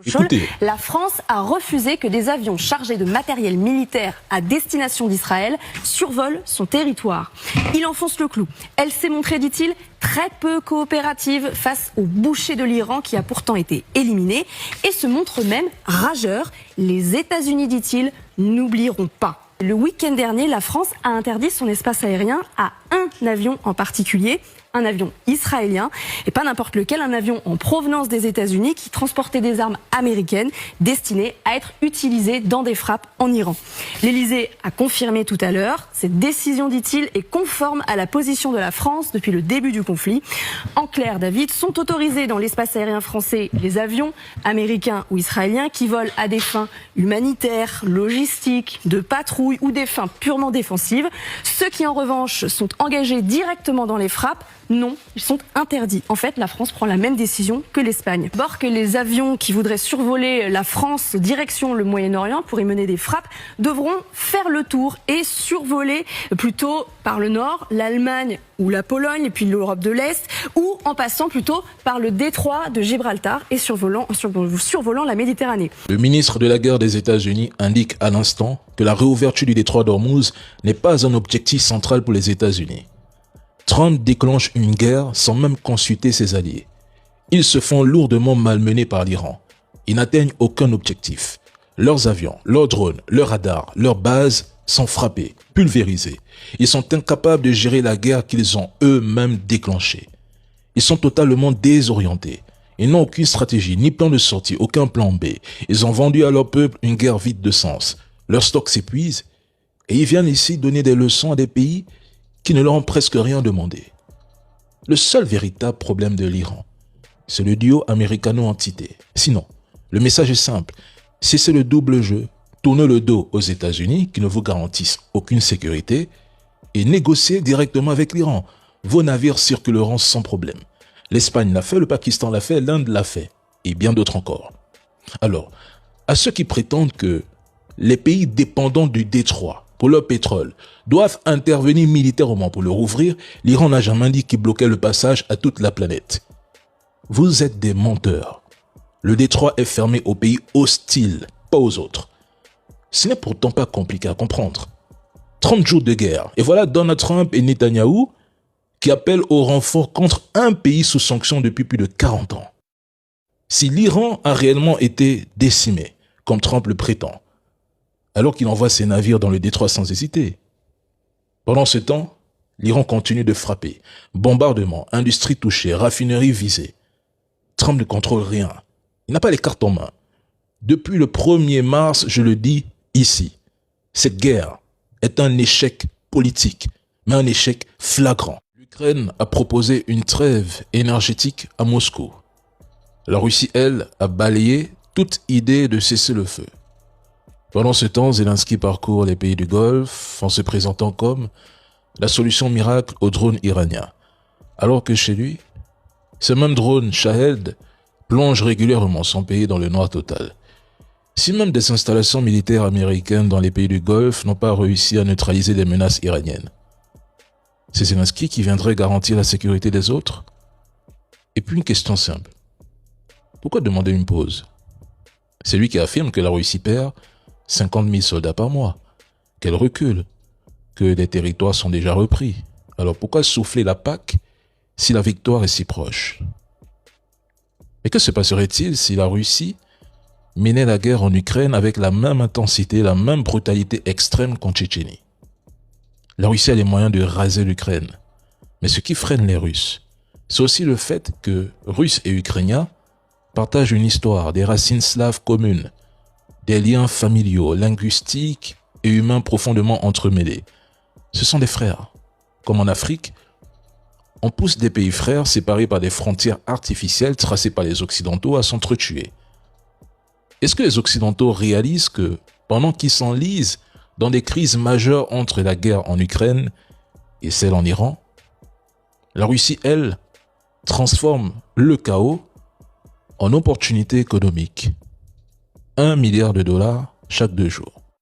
Écoutez. La France a refusé que des avions chargés de matériel militaire à destination d'Israël survolent son territoire. Il enfonce le clou. Elle s'est montrée, dit-il, très peu coopérative face au boucher de l'Iran qui a pourtant été éliminé et se montre même rageur. Les États-Unis, dit-il, n'oublieront pas. Le week-end dernier, la France a interdit son espace aérien à un avion en particulier, un avion israélien, et pas n'importe lequel, un avion en provenance des États-Unis qui transportait des armes américaines destinées à être utilisées dans des frappes en Iran. L'Élysée a confirmé tout à l'heure, cette décision, dit-il, est conforme à la position de la France depuis le début du conflit. En clair, David, sont autorisés dans l'espace aérien français les avions américains ou israéliens qui volent à des fins humanitaires, logistiques, de patrouille ou des fins purement défensives. Ceux qui, en revanche, sont engagés directement dans les frappes, non, ils sont interdits. En fait, la France prend la même décision que l'Espagne. D'abord que les avions qui voudraient survoler la France direction le Moyen-Orient pour y mener des frappes devront faire le tour et survoler plutôt par le nord, l'Allemagne ou la Pologne et puis l'Europe de l'Est, ou en passant plutôt par le détroit de Gibraltar et survolant la Méditerranée. Le ministre de la Guerre des États-Unis indique à l'instant que la réouverture du détroit d'Ormuz n'est pas un objectif central pour les États-Unis. Trump déclenche une guerre sans même consulter ses alliés. Ils se font lourdement malmenés par l'Iran. Ils n'atteignent aucun objectif. Leurs avions, leurs drones, leurs radars, leurs bases sont frappés, pulvérisés. Ils sont incapables de gérer la guerre qu'ils ont eux-mêmes déclenchée. Ils sont totalement désorientés. Ils n'ont aucune stratégie, ni plan de sortie, aucun plan B. Ils ont vendu à leur peuple une guerre vide de sens. Leur stock s'épuise et ils viennent ici donner des leçons à des pays qui ne leur ont presque rien demandé. Le seul véritable problème de l'Iran, c'est le duo américano-entité. Sinon, le message est simple, cessez le double jeu, tournez le dos aux États-Unis qui ne vous garantissent aucune sécurité et négociez directement avec l'Iran. Vos navires circuleront sans problème. L'Espagne l'a fait, le Pakistan l'a fait, l'Inde l'a fait et bien d'autres encore. Alors, à ceux qui prétendent que les pays dépendants du détroit pour leur pétrole doivent intervenir militairement pour le rouvrir, l'Iran n'a jamais dit qu'il bloquait le passage à toute la planète. Vous êtes des menteurs. Le détroit est fermé aux pays hostiles, pas aux autres. Ce n'est pourtant pas compliqué à comprendre. 30 jours de guerre, et voilà Donald Trump et Netanyahou qui appellent au renfort contre un pays sous sanction depuis plus de 40 ans. Si l'Iran a réellement été décimé, comme Trump le prétend, alors qu'il envoie ses navires dans le détroit sans hésiter. Pendant ce temps, l'Iran continue de frapper. Bombardements, industries touchées, raffineries visées. Trump ne contrôle rien. Il n'a pas les cartes en main. Depuis le 1er mars, je le dis ici, cette guerre est un échec politique, mais un échec flagrant. L'Ukraine a proposé une trêve énergétique à Moscou. La Russie, elle, a balayé toute idée de cesser le feu. Pendant ce temps, Zelensky parcourt les pays du Golfe en se présentant comme la solution miracle au drone iranien. Alors que chez lui, ce même drone Shahed plonge régulièrement son pays dans le noir total. Si même des installations militaires américaines dans les pays du Golfe n'ont pas réussi à neutraliser les menaces iraniennes, c'est Zelensky qui viendrait garantir la sécurité des autres? Et puis une question simple. Pourquoi demander une pause? C'est lui qui affirme que la Russie perd 50 000 soldats par mois, qu'elle recule, que des territoires sont déjà repris. Alors pourquoi souffler la Pâque si la victoire est si proche? Mais que se passerait-il si la Russie menait la guerre en Ukraine avec la même intensité, la même brutalité extrême qu'en Tchétchénie? La Russie a les moyens de raser l'Ukraine. Mais ce qui freine les Russes, c'est aussi le fait que Russes et Ukrainiens partagent une histoire, des racines slaves communes, des liens familiaux, linguistiques et humains profondément entremêlés. Ce sont des frères. Comme en Afrique, on pousse des pays frères séparés par des frontières artificielles tracées par les Occidentaux à s'entretuer. Est-ce que les Occidentaux réalisent que, pendant qu'ils s'enlisent dans des crises majeures entre la guerre en Ukraine et celle en Iran, la Russie, elle, transforme le chaos en opportunité économique? $1 milliard chaque 2 jours.